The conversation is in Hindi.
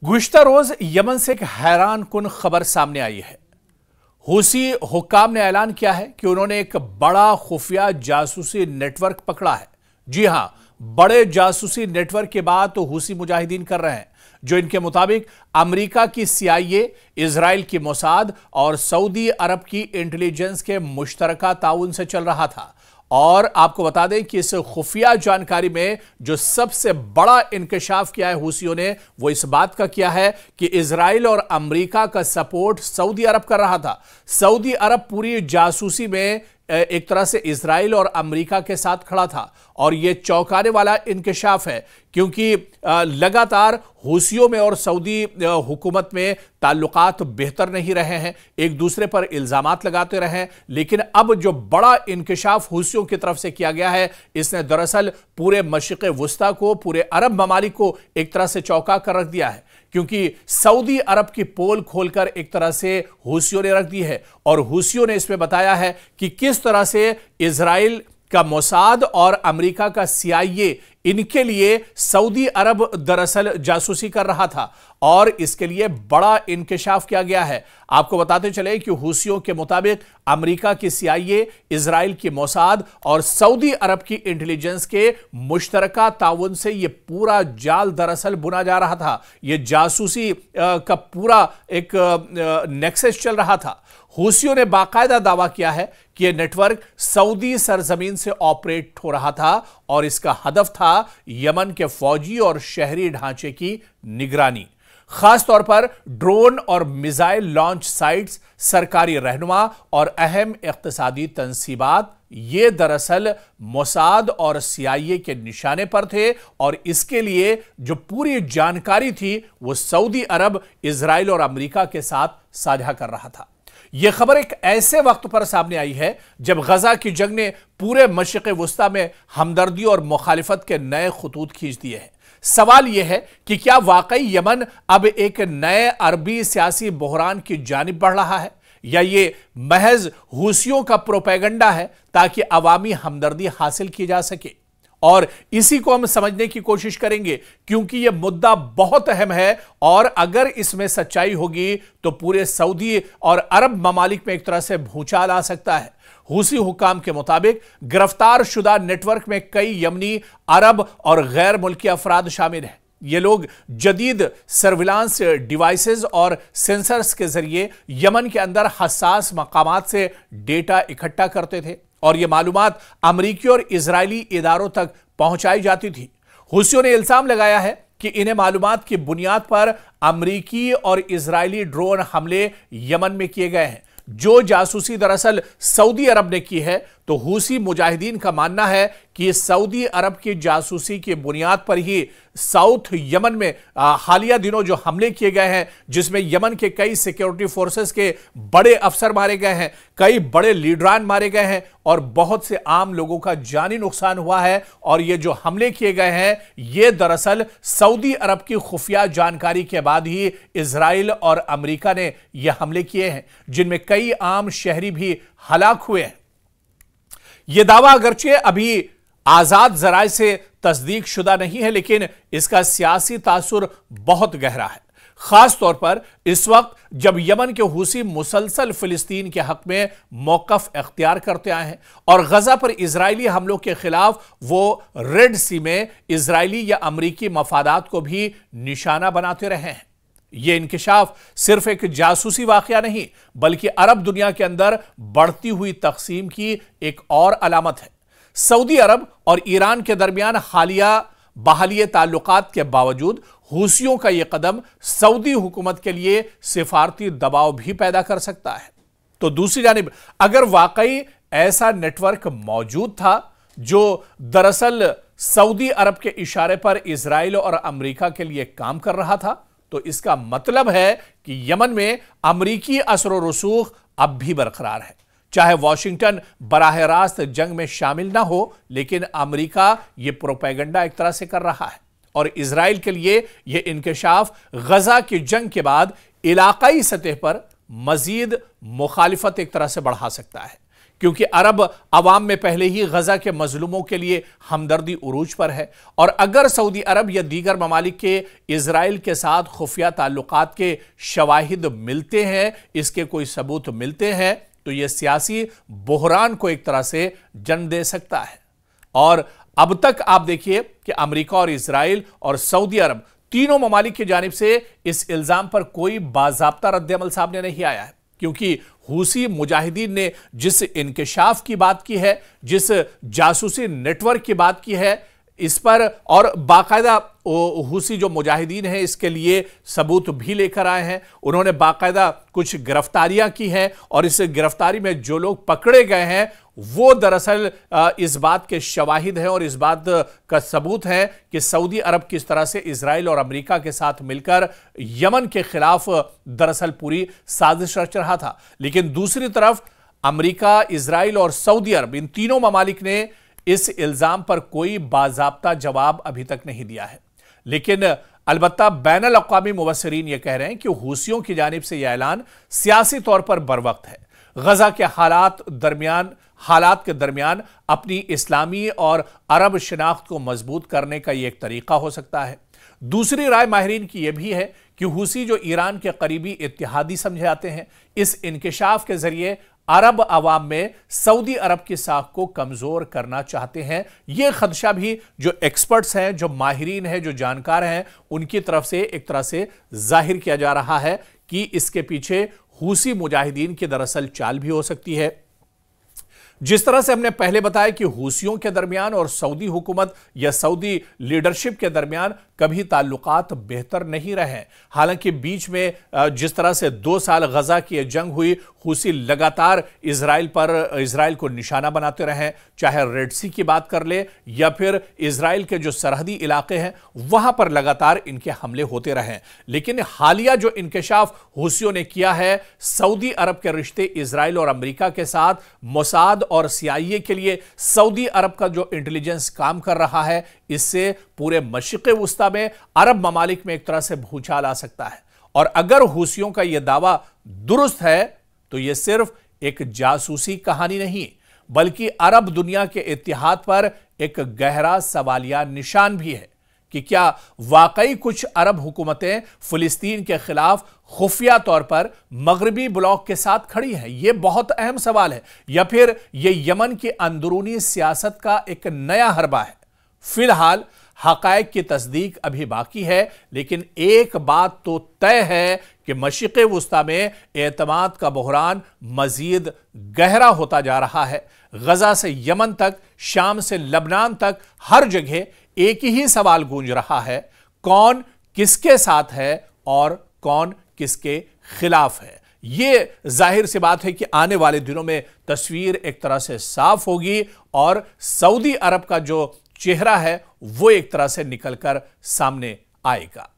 गुज़िश्ता रोज यमन से एक हैरान कुन खबर सामने आई है। हूसी हुक्काम ने ऐलान किया है कि उन्होंने एक बड़ा खुफिया जासूसी नेटवर्क पकड़ा है। जी हां, बड़े जासूसी नेटवर्क की बात तो हूसी मुजाहिदीन कर रहे हैं, जो इनके मुताबिक अमेरिका की CIA, इजराइल की मोसाद और सऊदी अरब की इंटेलिजेंस के मुश्तरका ताउन से चल रहा था। और आपको बता दें कि इस खुफिया जानकारी में जो सबसे बड़ा इंकशाफ किया है हूसियों ने, वो इस बात का किया है कि इजराइल और अमेरिका का सपोर्ट सऊदी अरब कर रहा था। सऊदी अरब पूरी जासूसी में एक तरह से इजराइल और अमेरिका के साथ खड़ा था। और यह चौंकाने वाला इंकशाफ है, क्योंकि लगातार हूसियों में और सऊदी हुकूमत में ताल्लुकात बेहतर नहीं रहे हैं, एक दूसरे पर इल्जामात लगाते रहे हैं। लेकिन अब जो बड़ा इंकशाफ हूसियों की तरफ से किया गया है, इसने दरअसल पूरे मशरिक़ वुस्ता को, पूरे अरब ममालिक को एक तरह से चौंका कर रख दिया है। क्योंकि सऊदी अरब की पोल खोलकर एक तरह से हूसियों ने रख दी है और हूसियों ने इसमें बताया है कि किस तरह से इजराइल का मोसाद और अमेरिका का CIA इनके लिए सऊदी अरब दरअसल जासूसी कर रहा था और इसके लिए बड़ा इंकशाफ किया गया है। आपको बताते चले कि हूसियों के मुताबिक अमेरिका की CIA, इजराइल की मोसाद और सऊदी अरब की इंटेलिजेंस के मुश्तरका ताउन से यह पूरा जाल दरअसल बुना जा रहा था। यह जासूसी का पूरा एक नेक्सस चल रहा था। हूसियों ने बाकायदा दावा किया है कि यह नेटवर्क सऊदी सरजमीन से ऑपरेट हो रहा था और इसका हदफ था यमन के फौजी और शहरी ढांचे की निगरानी, खासतौर पर ड्रोन और मिसाइल लॉन्च साइट्स, सरकारी रहनुमा और अहम इक्तिसादी तंसीबात। ये दरअसल मोसाद और CIA के निशाने पर थे और इसके लिए जो पूरी जानकारी थी वो सऊदी अरब, इजराइल और अमेरिका के साथ साझा कर रहा था। यह खबर एक ऐसे वक्त पर सामने आई है जब गजा की जंग ने पूरे मशरिक़ वुस्ता में हमदर्दी और मुखालिफत के नए खतूत खींच दिए हैं। सवाल यह है कि क्या वाकई यमन अब एक नए अरबी सियासी बहरान की जानिब बढ़ रहा है, या ये महज हूसियों का प्रोपेगेंडा है ताकि अवामी हमदर्दी हासिल की जा सके। और इसी को हम समझने की कोशिश करेंगे, क्योंकि यह मुद्दा बहुत अहम है और अगर इसमें सच्चाई होगी तो पूरे सऊदी और अरब ममालिक में एक तरह से भूचाल आ सकता है। हूसी हुकाम के मुताबिक गिरफ्तार शुदा नेटवर्क में कई यमनी, अरब और गैर मुल्की अफराद शामिल हैं। ये लोग जदीद सर्विलांस डिवाइसेस और सेंसर्स के जरिए यमन के अंदर हसास मकामात से डेटा इकट्ठा करते थे और यह मालूमात अमरीकी और इजरायली इदारों तक पहुंचाई जाती थी। हूसियों ने इल्जाम लगाया है कि इन्हें मालूमात की बुनियाद पर अमरीकी और इजरायली ड्रोन हमले यमन में किए गए हैं। जो जासूसी दरअसल सऊदी अरब ने की है, तो हूसी मुजाहिदीन का मानना है कि सऊदी अरब की जासूसी की बुनियाद पर ही साउथ यमन में हालिया दिनों जो हमले किए गए हैं, जिसमें यमन के कई सिक्योरिटी फोर्सेस के बड़े अफसर मारे गए हैं, कई बड़े लीडरान मारे गए हैं और बहुत से आम लोगों का जानी नुकसान हुआ है। और ये जो हमले किए गए हैं, ये दरअसल सऊदी अरब की खुफिया जानकारी के बाद ही इजराइल और अमेरिका ने ये हमले किए हैं, जिनमें कई आम शहरी भी हलाक हुए हैं। यह दावा अगरचे अभी आजाद जराए से तस्दीक शुदा नहीं है, लेकिन इसका सियासी तासुर बहुत गहरा है, खास तौर पर इस वक्त जब यमन के हूसी मुसलसल फिलिस्तीन के हक में मौकफ इख्तियार करते आए हैं और गजा पर इजरायली हमलों के खिलाफ वो रेड सी में इजरायली या अमरीकी मफादात को भी निशाना बनाते रहे हैं। यह इंकशाफ सिर्फ एक जासूसी वाकया नहीं, बल्कि अरब दुनिया के अंदर बढ़ती हुई तकसीम की एक और अलामत है। सऊदी अरब और ईरान के दरमियान हालिया बहाली ताल्लुकात के बावजूद हूसियों का यह कदम सऊदी हुकूमत के लिए सिफारती दबाव भी पैदा कर सकता है। तो दूसरी जानिब अगर वाकई ऐसा नेटवर्क मौजूद था जो दरअसल सऊदी अरब के इशारे पर इजराइल और अमेरिका के लिए काम कर रहा था, तो इसका मतलब है कि यमन में अमरीकी असर और रसूख अब भी बरकरार है। चाहे वॉशिंगटन बराह रास्त जंग में शामिल ना हो, लेकिन अमेरिका यह प्रोपेगेंडा एक तरह से कर रहा है और इजराइल के लिए यह इंकशाफ गजा की जंग के बाद इलाकाई सतह पर मजीद मुखालिफत एक तरह से बढ़ा सकता है। क्योंकि अरब अवाम में पहले ही गजा के मजलूमों के लिए हमदर्दी उरूज पर है। और अगर सऊदी अरब या दीगर ममालिक के इजराइल के साथ खुफिया ताल्लुकात के शवाहिद मिलते हैं, इसके कोई सबूत मिलते हैं, तो यह सियासी बहरान को एक तरह से जन्म दे सकता है। और अब तक आप देखिए कि अमेरिका और इजराइल और सऊदी अरब तीनों ममालिक की जानिब से इस इल्जाम पर कोई बाज़ाब्ता रद्द-ए-अमल सामने नहीं आया है, क्योंकि हूसी मुजाहिदीन ने जिस इंकिशाफ की बात की है, जिस जासूसी नेटवर्क की बात की है, इस पर और बाकायदा हूसी जो मुजाहिदीन हैं इसके लिए सबूत भी लेकर आए हैं। उन्होंने बाकायदा कुछ गिरफ्तारियां की हैं और इस गिरफ्तारी में जो लोग पकड़े गए हैं वो दरअसल इस बात के शवाहिद हैं और इस बात का सबूत है कि सऊदी अरब किस तरह से इजराइल और अमेरिका के साथ मिलकर यमन के खिलाफ दरअसल पूरी साजिश रच रहा था। लेकिन दूसरी तरफ अमेरिका, इजराइल और सऊदी अरब, इन तीनों ममालिक ने इस इल्जाम पर कोई बाज़ाब्ता जवाब अभी तक नहीं दिया है। लेकिन अलबत्ता बैनुल अक़वामी मुबस्सिरीन यह कह रहे हैं कि हूसियों की जानिब से यह ऐलान सियासी तौर पर बरवक्त है। गजा के हालात के दरमियान अपनी इस्लामी और अरब शिनाख्त को मजबूत करने का यह एक तरीका हो सकता है। दूसरी राय माहिरीन की यह भी है कि हूसी जो ईरान के करीबी इत्तेहादी समझे जाते हैं, इस इंकिशाफ के जरिए अरब अवाम में सऊदी अरब की साख को कमजोर करना चाहते हैं। यह खदशा भी जो एक्सपर्ट्स हैं, जो माहिरीन हैं, जो जानकार हैं, उनकी तरफ से एक तरह से जाहिर किया जा रहा है कि इसके पीछे हूसी मुजाहिदीन की दरअसल चाल भी हो सकती है। जिस तरह से हमने पहले बताया कि हूसियों के दरमियान और सऊदी हुकूमत या सऊदी लीडरशिप के दरमियान कभी ताल्लुकात बेहतर नहीं रहे। हालांकि बीच में जिस तरह से 2 साल गजा की जंग हुई, हूसी लगातार इजराइल को निशाना बनाते रहे, चाहे रेड सी की बात कर ले या फिर इजराइल के जो सरहदी इलाके हैं वहां पर लगातार इनके हमले होते रहे। लेकिन हालिया जो इंकशाफ हूसियों ने किया है, सऊदी अरब के रिश्ते इजराइल और अमेरिका के साथ, मोसाद और CIA के लिए सऊदी अरब का जो इंटेलिजेंस काम कर रहा है, इससे पूरे मशरिक़ वुस्ता में अरब ममालिक में एक तरह से भूचाल आ सकता है। और अगर हूसियों का यह दावा दुरुस्त है तो यह सिर्फ एक जासूसी कहानी नहीं, बल्कि अरब दुनिया के इत्तेहाद पर एक गहरा सवालिया निशान भी है कि क्या वाकई कुछ अरब हुकूमतें फिलिस्तीन के खिलाफ खुफिया तौर पर मगरबी ब्लॉक के साथ खड़ी हैं। यह बहुत अहम सवाल है, या फिर यह यमन की अंदरूनी सियासत का एक नया हरबा है। फिलहाल हकायक की तस्दीक अभी बाकी है, लेकिन एक बात तो तय है कि मशरिक़ वुस्ता में एतमाद का बहरान मजीद गहरा होता जा रहा है। गजा से यमन तक, शाम से लबनान तक, हर जगह एक ही सवाल गूंज रहा है, कौन किसके साथ है और कौन किसके खिलाफ है। यह जाहिर सी बात है कि आने वाले दिनों में तस्वीर एक तरह से साफ होगी और सऊदी अरब का जो चेहरा है वो एक तरह से निकलकर सामने आएगा।